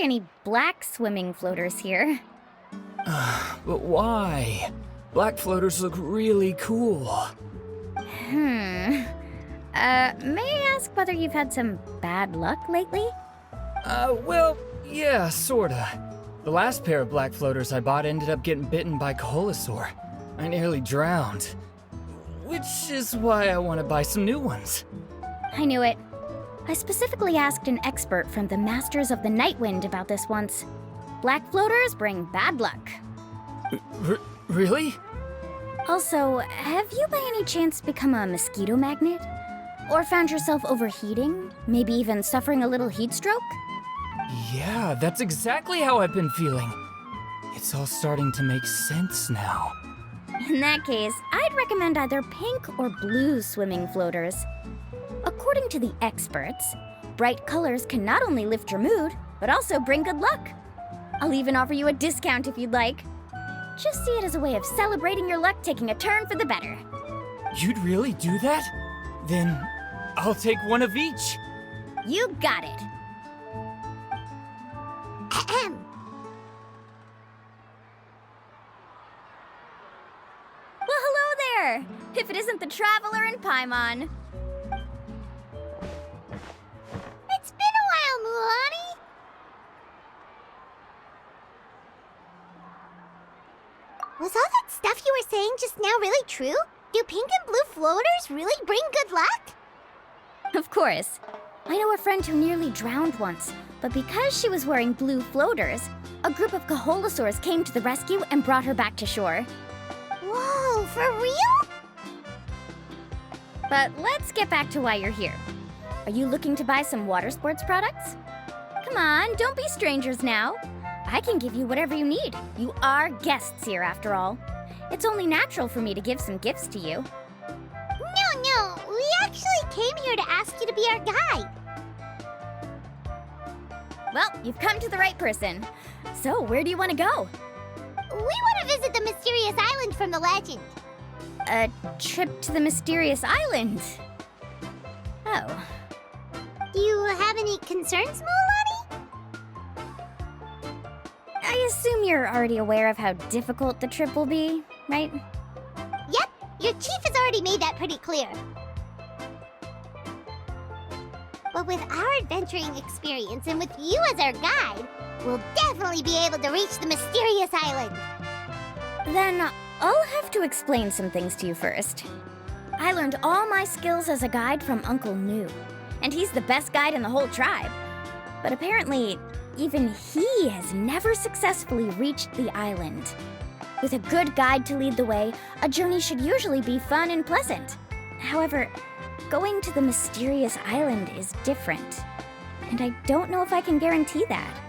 see any black swimming floaters here. But why? Black floaters look really cool. May I ask whether you've had some bad luck lately? Well, yeah, sorta. The last pair of black floaters I bought ended up getting bitten by Koholasaur. I nearly drowned. Which is why I want to buy some new ones. I knew it. I specifically asked an expert from the Masters of the Nightwind about this once. Black floaters bring bad luck. Really? Also, have you by any chance become a mosquito magnet? Or found yourself overheating? Maybe even suffering a little heat stroke? Yeah, that's exactly how I've been feeling. It's all starting to make sense now. In that case, I'd recommend either pink or blue swimming floaters. According to the experts, bright colors can not only lift your mood, but also bring good luck. I'll even offer you a discount if you'd like. Just see it as a way of celebrating your luck taking a turn for the better. You'd really do that? Then I'll take one of each. You got it. Ahem. Well, hello there! If it isn't the Traveler in Paimon. It's been a while, Mualani. Was all that stuff you were saying just now really true? Do pink and blue floaters really bring good luck? Of course. I know a friend who nearly drowned once, but because she was wearing blue floaters, a group of Koholasaurs came to the rescue and brought her back to shore. Whoa, for real? But let's get back to why you're here. Are you looking to buy some water sports products? Come on, don't be strangers now. I can give you whatever you need. You are guests here, after all. It's only natural for me to give some gifts to you. No, we actually came here to ask you to be our guide. Well, you've come to the right person. So, where do you want to go? We want to visit the mysterious island from the legend. A trip to the mysterious island? Oh. Do you have any concerns, Mualani? I assume you're already aware of how difficult the trip will be, right? Yep, your chief has already made that pretty clear. But with our adventuring experience and with you as our guide, we'll definitely be able to reach the mysterious island. Then I'll have to explain some things to you first. I learned all my skills as a guide from Uncle Nu, and he's the best guide in the whole tribe. But apparently, even he has never successfully reached the island. With a good guide to lead the way, a journey should usually be fun and pleasant. However, going to the mysterious island is different, and I don't know if I can guarantee that.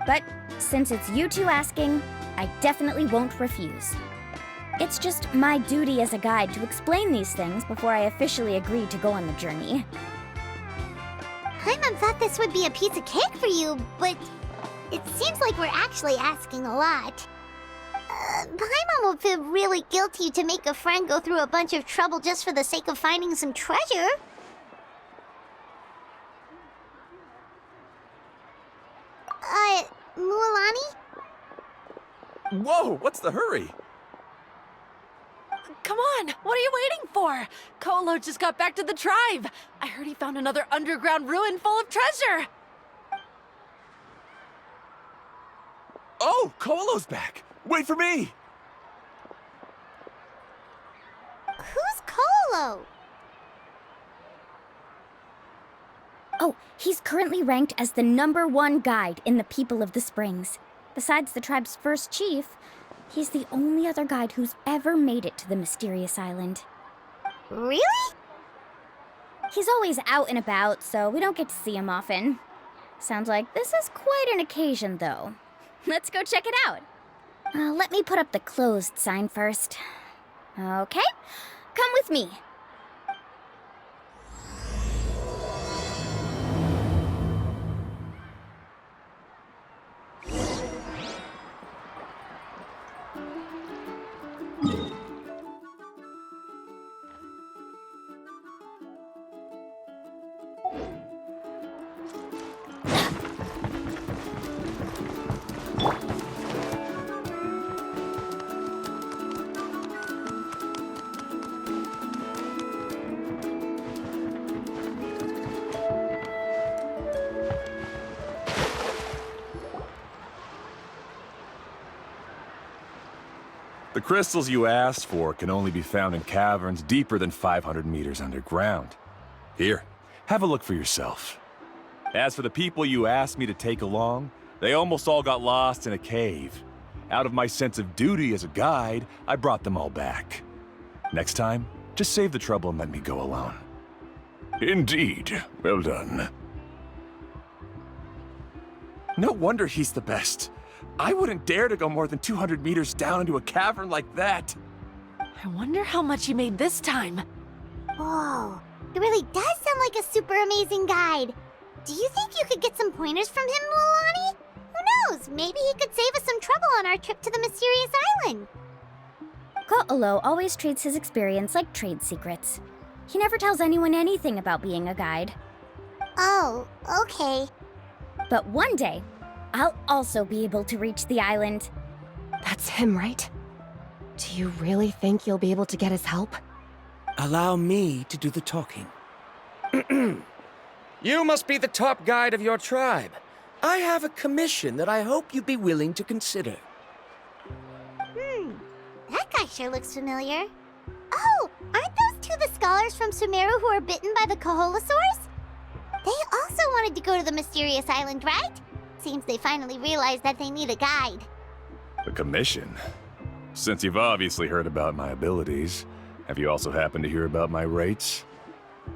But since it's you two asking, I definitely won't refuse. It's just my duty as a guide to explain these things before I officially agree to go on the journey. Paimon thought this would be a piece of cake for you, but it seems like we're actually asking a lot. Paimon will feel really guilty to make a friend go through a bunch of trouble just for the sake of finding some treasure. Mualani? Whoa, what's the hurry? Come on, what are you waiting for? Kolo just got back to the tribe. I heard he found another underground ruin full of treasure. Oh, Kolo's back. Wait for me. Who's Kolo? Oh, he's currently ranked as the #1 guide in the People of the Springs. Besides the tribe's first chief, he's the only other guide who's ever made it to the mysterious island. Really? He's always out and about, so we don't get to see him often. Sounds like this is quite an occasion, though. Let's go check it out. Let me put up the closed sign first. Okay, come with me. The crystals you asked for can only be found in caverns deeper than 500 meters underground. Here, have a look for yourself. As for the people you asked me to take along, they almost all got lost in a cave. Out of my sense of duty as a guide, I brought them all back. Next time, just save the trouble and let me go alone. Indeed. Well done. No wonder he's the best. I wouldn't dare to go more than 200 meters down into a cavern like that. I wonder how much he made this time. Whoa, it really does sound like a super amazing guide. Do you think you could get some pointers from him, Mualani? Who knows? Maybe he could save us some trouble on our trip to the mysterious island. Ko'olo always treats his experience like trade secrets. He never tells anyone anything about being a guide. Oh, okay. But one day, I'll also be able to reach the island. That's him, right? Do you really think you'll be able to get his help? Allow me to do the talking. You must be the top guide of your tribe. I have a commission that I hope you'd be willing to consider. That guy sure looks familiar. Oh, aren't those two the scholars from Sumeru who are bitten by the Koholasaurs? They also wanted to go to the mysterious island, right? Seems they finally realized that they need a guide. The commission? Since you've obviously heard about my abilities, have you also happened to hear about my rates?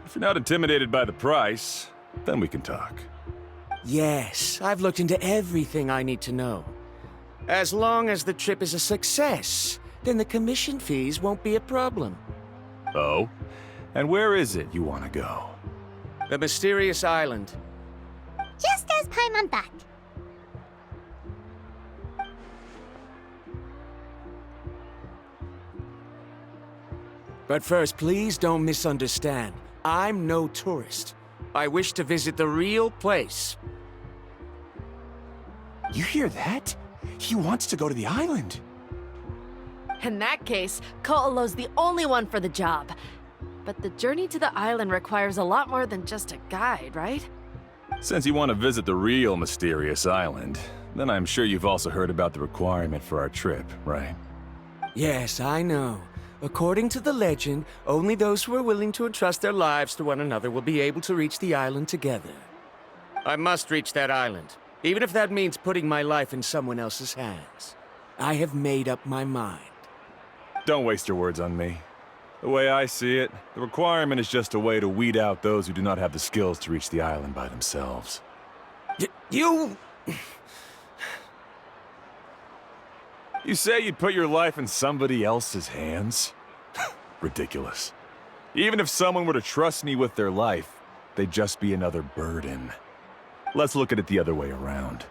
If you're not intimidated by the price, then we can talk. Yes, I've looked into everything I need to know. As long as the trip is a success, then the commission fees won't be a problem. Oh? And where is it you want to go? The mysterious island. Just as Paimon thought. But first, please don't misunderstand. I'm no tourist. I wish to visit the real place. You hear that? He wants to go to the island. In that case, Ko'olo's the only one for the job. But the journey to the island requires a lot more than just a guide, right? Since you want to visit the real mysterious island, then I'm sure you've also heard about the requirement for our trip, right? Yes, I know. According to the legend, only those who are willing to entrust their lives to one another will be able to reach the island together. I must reach that island, even if that means putting my life in someone else's hands. I have made up my mind. Don't waste your words on me. The way I see it, the requirement is just a way to weed out those who do not have the skills to reach the island by themselves. You... You say you'd put your life in somebody else's hands? Ridiculous. Even if someone were to trust me with their life, they'd just be another burden. Let's look at it the other way around.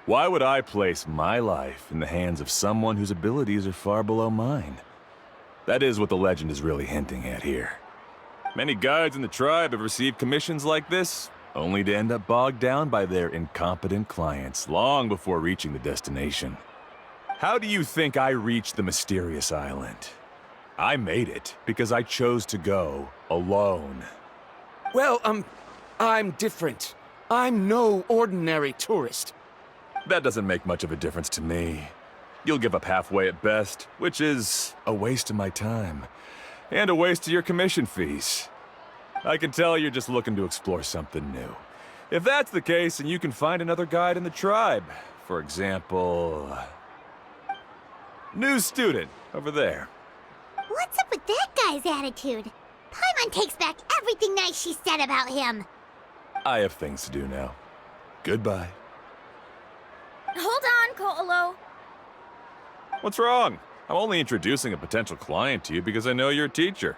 Why would I place my life in the hands of someone whose abilities are far below mine? That is what the legend is really hinting at here. Many guides in the tribe have received commissions like this, only to end up bogged down by their incompetent clients long before reaching the destination. How do you think I reached the mysterious island? I made it because I chose to go alone. Well, I'm different. I'm no ordinary tourist. That doesn't make much of a difference to me. You'll give up halfway at best, which is a waste of my time. And a waste of your commission fees. I can tell you're just looking to explore something new. If that's the case, then you can find another guide in the tribe. For example... new student, over there. What's up with that guy's attitude? Paimon takes back everything nice she said about him. I have things to do now. Goodbye. Hold on, Ko'olo. What's wrong? I'm only introducing a potential client to you because I know you're a teacher.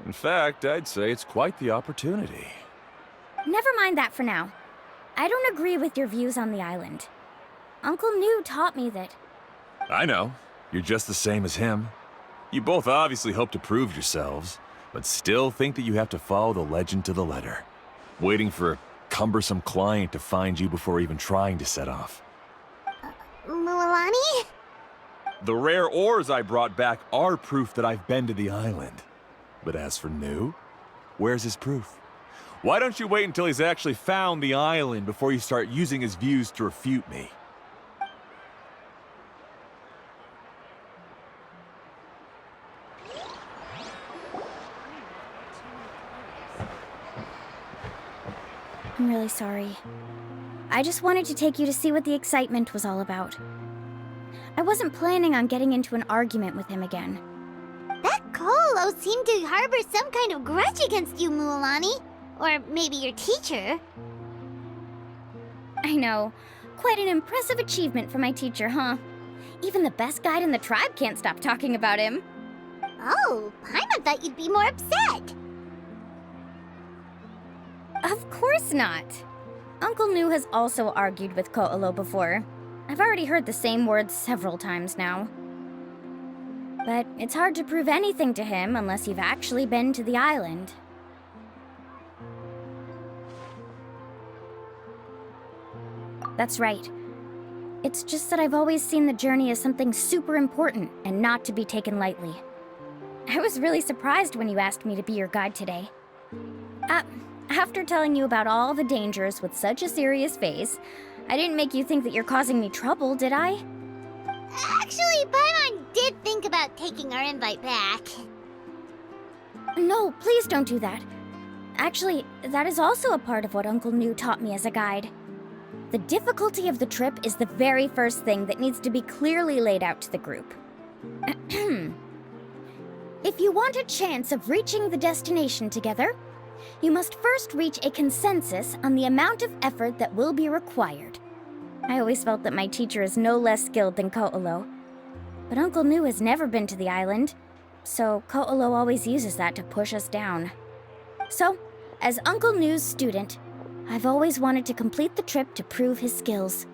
In fact, I'd say it's quite the opportunity. Never mind that for now. I don't agree with your views on the island. Uncle New taught me that... I know. You're just the same as him. You both obviously hope to prove yourselves, but still think that you have to follow the legend to the letter. Waiting for a cumbersome client to find you before even trying to set off. Mualani? The rare ores I brought back are proof that I've been to the island. But as for New, where's his proof? Why don't you wait until he's actually found the island before you start using his views to refute me? I'm really sorry. I just wanted to take you to see what the excitement was all about. I wasn't planning on getting into an argument with him again. That Koholo seemed to harbor some kind of grudge against you, Mualani. Or maybe your teacher. I know. Quite an impressive achievement for my teacher, huh? Even the best guide in the tribe can't stop talking about him. Oh, Paimon thought you'd be more upset. Of course not. Uncle Nu has also argued with Koholo before. I've already heard the same words several times now. But it's hard to prove anything to him unless you've actually been to the island. That's right. It's just that I've always seen the journey as something super important and not to be taken lightly. I was really surprised when you asked me to be your guide today. After telling you about all the dangers with such a serious face, I didn't make you think that you're causing me trouble, did I? Actually, Paimon did think about taking our invite back. No, please don't do that. Actually, that is also a part of what Uncle Nu taught me as a guide. The difficulty of the trip is the very first thing that needs to be clearly laid out to the group. If you want a chance of reaching the destination together, you must first reach a consensus on the amount of effort that will be required. I always felt that my teacher is no less skilled than Koholo. But Uncle Nu has never been to the island, so Koholo always uses that to push us down. So, as Uncle Nu's student, I've always wanted to complete the trip to prove his skills.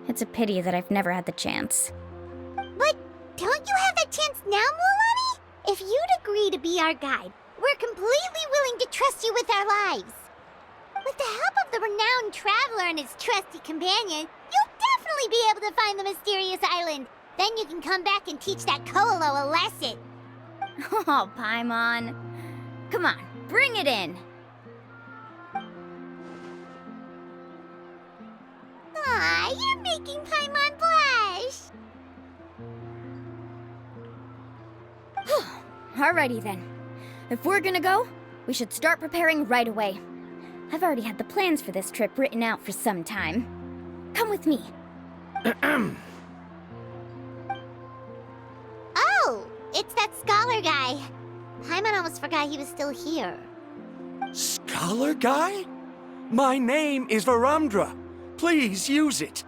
It's a pity that I've never had the chance. But don't you have that chance now, Mualani? If you'd agree to be our guide, we're completely willing to trust you with our lives. With the help of the renowned traveler and his trusty companion, you'll definitely be able to find the mysterious island. Then you can come back and teach that Koholo a lesson. Oh, Paimon. Come on, bring it in. Aw, you're making Paimon blush. Alrighty then. If we're gonna go, we should start preparing right away. I've already had the plans for this trip written out for some time. Come with me. Oh, it's that scholar guy. Paimon almost forgot he was still here. Scholar guy? My name is Varamdra. Please use it.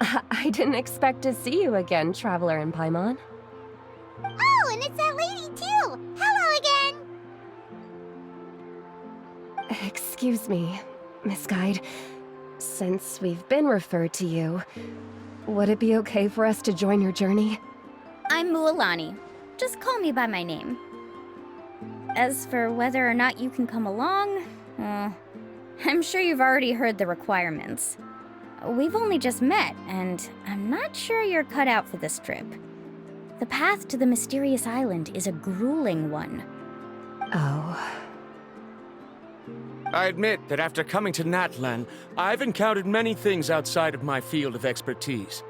I didn't expect to see you again, Traveler in Paimon. Oh, and it's that lady too. Hello again. Excuse me, Miss Guide. Since we've been referred to you, would it be okay for us to join your journey? I'm Mualani. Just call me by my name. As for whether or not you can come along, I'm sure you've already heard the requirements. We've only just met, and I'm not sure you're cut out for this trip. The path to the mysterious island is a grueling one. Oh. I admit that after coming to Natlan, I've encountered many things outside of my field of expertise.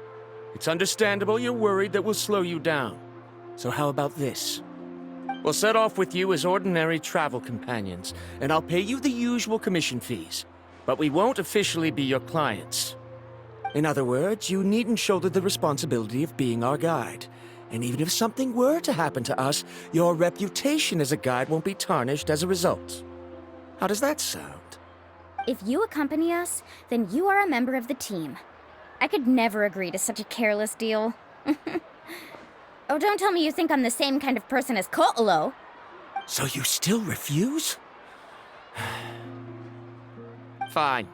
It's understandable you're worried that we'll slow you down. So how about this? We'll set off with you as ordinary travel companions, and I'll pay you the usual commission fees. But we won't officially be your clients. In other words, you needn't shoulder the responsibility of being our guide. And even if something were to happen to us, your reputation as a guide won't be tarnished as a result. How does that sound? If you accompany us, then you are a member of the team. I could never agree to such a careless deal. Oh, don't tell me you think I'm the same kind of person as Koholo. So you still refuse? Fine.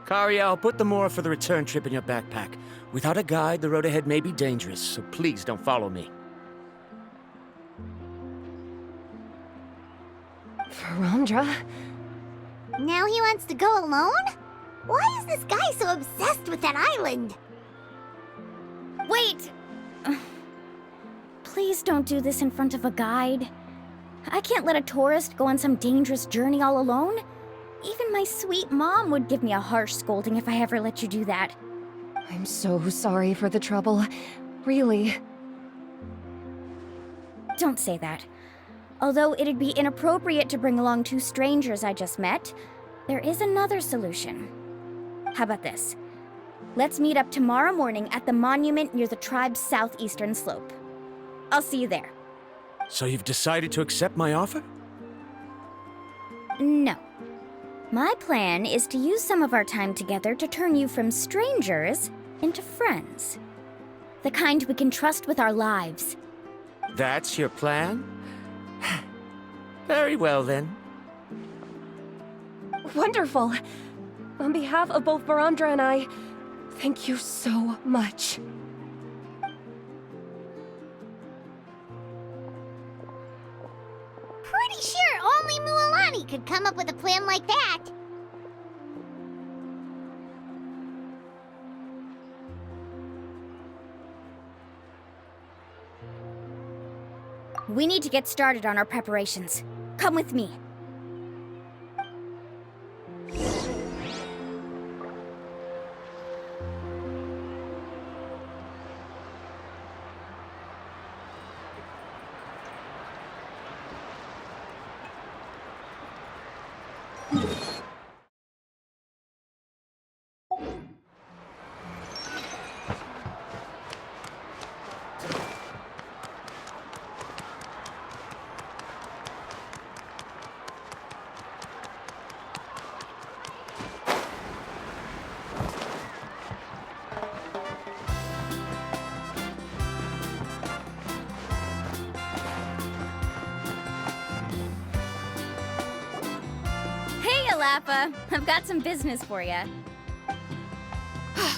Kariel, put the Mora for the return trip in your backpack. Without a guide, the road ahead may be dangerous, so please don't follow me. Varamdra? Now he wants to go alone? Why is this guy so obsessed with that island? Wait! Please don't do this in front of a guide. I can't let a tourist go on some dangerous journey all alone. Even my sweet mom would give me a harsh scolding if I ever let you do that. I'm so sorry for the trouble. Really. Don't say that. Although it'd be inappropriate to bring along two strangers I just met, There is another solution. How about this? Let's meet up tomorrow morning at the monument near the tribe's southeastern slope. I'll see you there. So you've decided to accept my offer? No. My plan is to use some of our time together to turn you from strangers into friends. The kind we can trust with our lives. That's your plan? Very well, then. Wonderful. On behalf of both Verandra and I, thank you so much. Pretty sure only Mualani could come up with a plan like that. We need to get started on our preparations. Come with me. Yelafath, I've got some business for you.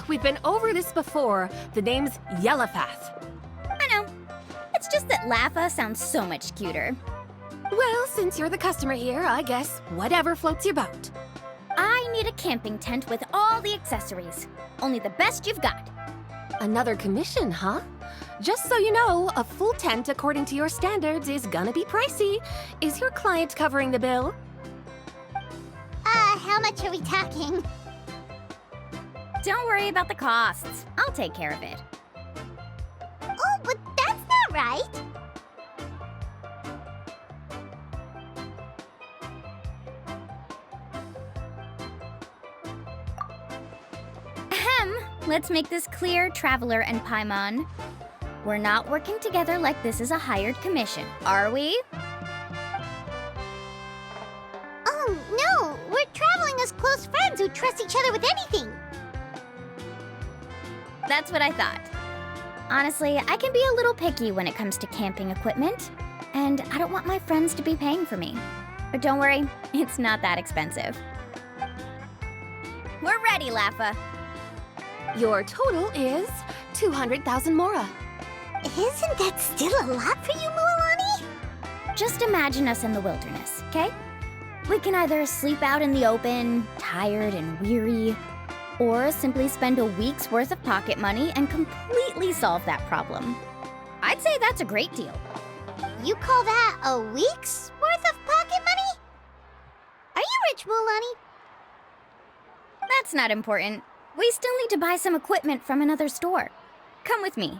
We've been over this before. The name's Yelafath. I know. It's just that Lafa sounds so much cuter. Well, since you're the customer here, I guess whatever floats your boat. I need a camping tent with all the accessories. Only the best you've got. Another commission, huh? Just so you know, a full tent according to your standards is gonna be pricey. Is your client covering the bill? How much are we talking? Don't worry about the costs. I'll take care of it. Oh, but that's not right. Ahem. Let's make this clear, Traveler and Paimon. We're not working together like this is a hired commission, are we? Oh, no! We're traveling as close friends who trust each other with anything. That's what I thought. Honestly, I can be a little picky when it comes to camping equipment, and I don't want my friends to be paying for me. But don't worry, it's not that expensive. We're ready, Lafa. Your total is 200,000 mora. Isn't that still a lot for you, Mualani? Just imagine us in the wilderness, okay? We can either sleep out in the open, tired and weary, or simply spend a week's worth of pocket money and completely solve that problem. I'd say that's a great deal. You call that a week's worth of pocket money? Are you rich, Mualani? That's not important. We still need to buy some equipment from another store. Come with me.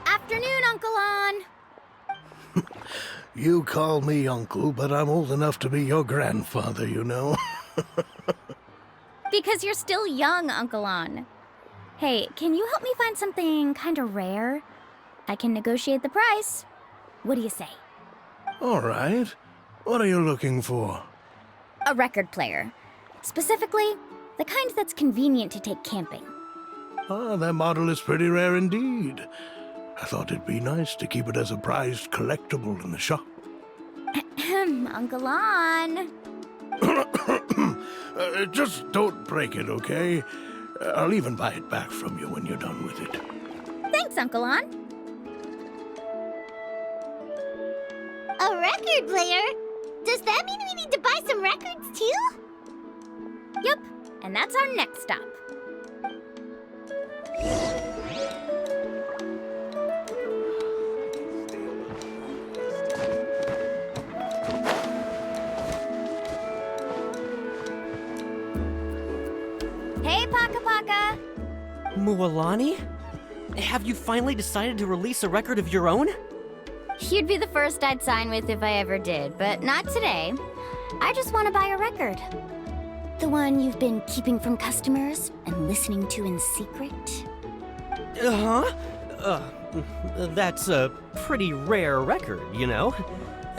Afternoon, Uncle On. You call me uncle, but I'm old enough to be your grandfather, you know. Because you're still young, Uncle On. Hey, can you help me find something kind of rare? I can negotiate the price. What do you say? All right. What are you looking for? A record player. Specifically, the kind that's convenient to take camping. Ah, that model is pretty rare indeed. I thought it'd be nice to keep it as a prized collectible in the shop. Uncle On. Just don't break it, okay? I'll even buy it back from you when you're done with it. Thanks, Uncle On. A record player? Does that mean we need to buy some records too? Yup, and that's our next stop. Hey, Paka Paka! Mualani? Have you finally decided to release a record of your own? You'd be the first I'd sign with if I ever did, but not today. I just want to buy a record. The one you've been keeping from customers and listening to in secret? Huh? That's a pretty rare record, you know?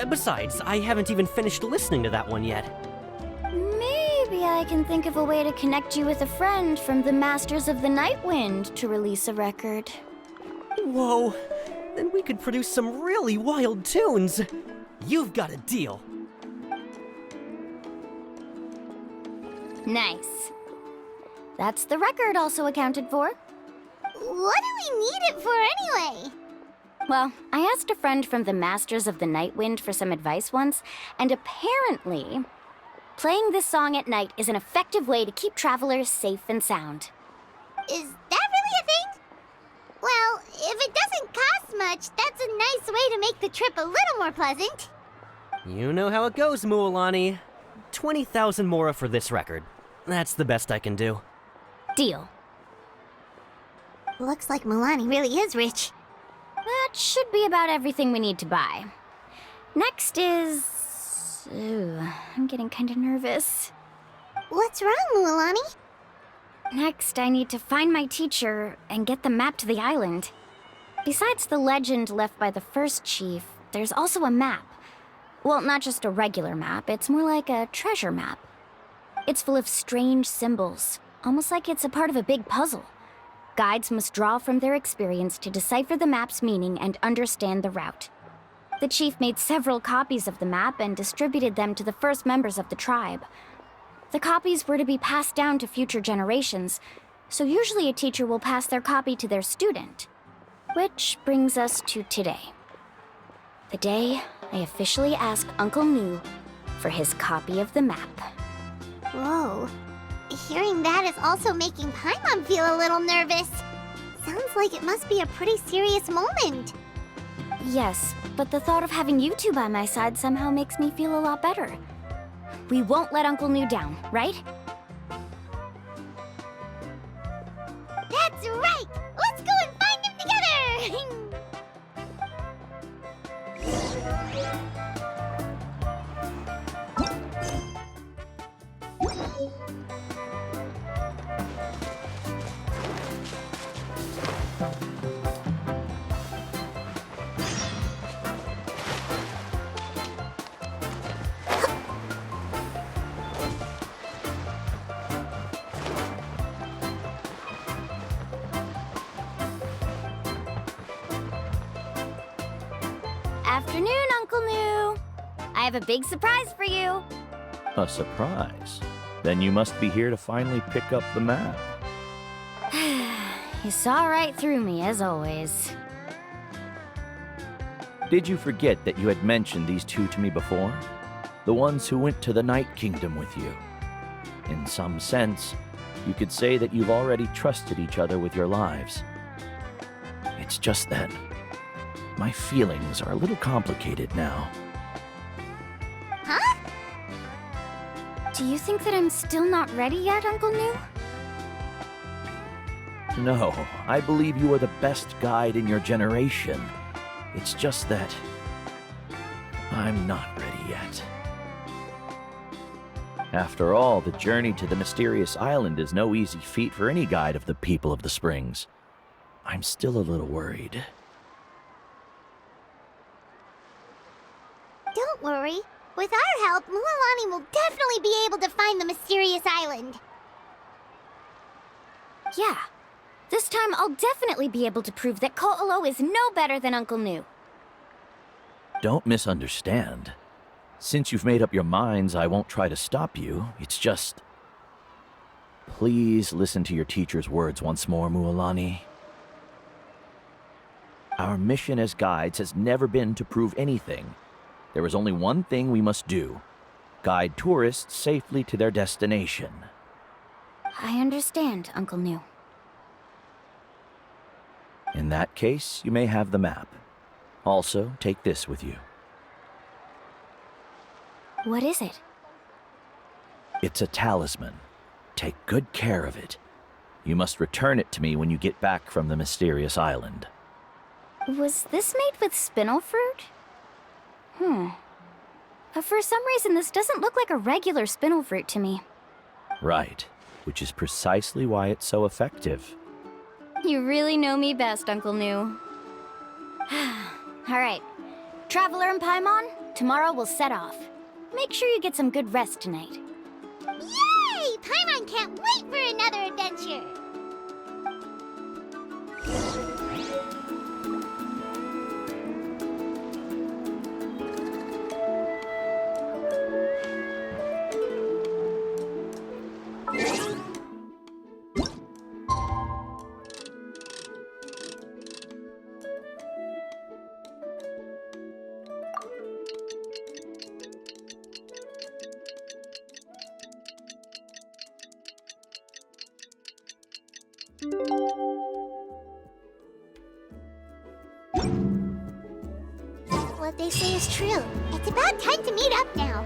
Besides, I haven't even finished listening to that one yet. Maybe I can think of a way to connect you with a friend from the Masters of the Night Wind to release a record. Whoa, then we could produce some really wild tunes. You've got a deal. Nice. That's the record also accounted for. What do we need it for anyway? Well, I asked a friend from the Masters of the Night Wind for some advice once, and apparently, playing this song at night is an effective way to keep travelers safe and sound. Is that really a thing? Well, if it doesn't cost much, that's a nice way to make the trip a little more pleasant. You know how it goes, Mualani. 20,000 mora for this record. That's the best I can do. Deal. Looks like Mualani really is rich. That should be about everything we need to buy. Next is... Ooh, I'm getting kinda nervous. What's wrong, Mualani? Next, I need to find my teacher and get the map to the island. Besides the legend left by the first chief, there's also a map. Well, not just a regular map, it's more like a treasure map. It's full of strange symbols, almost like it's a part of a big puzzle. Guides must draw from their experience to decipher the map's meaning and understand the route. The chief made several copies of the map and distributed them to the first members of the tribe. The copies were to be passed down to future generations, so usually a teacher will pass their copy to their student. Which brings us to today. The day I officially asked Uncle Nu for his copy of the map. Whoa. Hearing that is also making Paimon feel a little nervous. Sounds like it must be a pretty serious moment. Yes, but the thought of having you two by my side somehow makes me feel a lot better. We won't let Uncle Nu down, right? That's right! Let's go and find him together! Afternoon, Uncle Nu. I have a big surprise for you. A surprise? Then you must be here to finally pick up the map. You saw right through me, as always. Did you forget that you had mentioned these two to me before? The ones who went to the Night Kingdom with you. In some sense, you could say that you've already trusted each other with your lives. It's just that my feelings are a little complicated now. Huh? Do you think that I'm still not ready yet, Uncle Nu? No, I believe you are the best guide in your generation. It's just that I'm not ready yet. After all, the journey to the mysterious island is no easy feat for any guide of the people of the Springs. I'm still a little worried. Don't worry. With our help, Mualani will definitely be able to find the mysterious island. Yeah. This time I'll definitely be able to prove that Ko'olo is no better than Uncle Nu. Don't misunderstand. Since you've made up your minds, I won't try to stop you. It's just... Please listen to your teacher's words once more, Mualani. Our mission as guides has never been to prove anything. There is only one thing we must do: guide tourists safely to their destination. I understand, Uncle New. In that case, you may have the map. Also, take this with you. What is it? It's a talisman. Take good care of it. You must return it to me when you get back from the mysterious island. Was this made with spinel fruit? For some reason, this doesn't look like a regular spinel fruit to me. Right, which is precisely why it's so effective. You really know me best, Uncle New. Alright, Traveler and Paimon, tomorrow we'll set off. Make sure you get some good rest tonight. Yay! Paimon can't wait for another adventure! What they say is true. It's about time to meet up now.